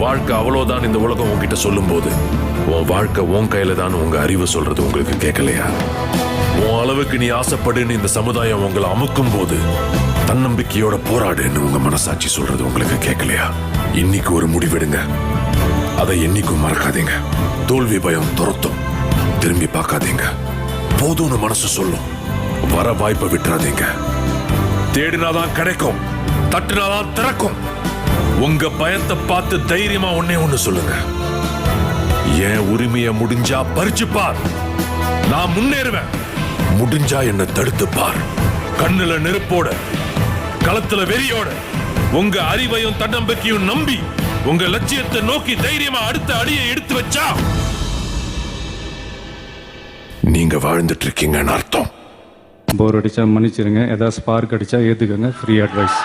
வாழ்க்கை அவ்வளவுதான் இந்த உலகம் உங்ககிட்ட சொல்லும் போது உன் வாழ்க்கை உன் கையில தான் உங்க அறிவு சொல்றது உங்களுக்கு கேட்கலையா? உன் அளவுக்கு நீ ஆசைப்படுன்னு இந்த சமுதாயம் உங்களை அமுக்கும் போது தன்னம்பிக்கையோட போராடுன்னு உங்க மனசாட்சி சொல்றது உங்களுக்கு கேட்கலையா? இன்னைக்கு ஒரு முடிவெடுங்க, அதை என்னைக்கும் மறக்காதீங்க. தோல்வி பயம் துரத்தும், திரும்பி பார்க்காதீங்க. போதும்னு மனசு சொல்லும், வர வாய்ப்பை விட்டுறாதீங்க. தேடினாதான் கிடைக்கும், தட்டுனாதான் திறக்கும். உங்க பயத்தை பார்த்து தைரியமா ஒண்ணு சொல்லுங்க, என் உரிமையை முடிஞ்சா பறிச்சு பார், நான் முன்னேறுவேன். முடிஞ்சா என்ன தடுத்து பார். கண்ணுல நெருப்போட, களத்துல வெறியோட, உங்க அறிவையும் தன்னம்பிக்கையும் நம்பி உங்க லட்சியத்தை நோக்கி தைரியமா அடுத்த அடியை எடுத்து வச்சா நீங்க வாழ்ந்துட்டு இருக்கீங்கன்னு அர்த்தம். போர் அடிச்சா மன்னிச்சிருங்க, ஏதாவது ஸ்பார்க் அடிச்சா ஏத்துக்கங்க. Free advice.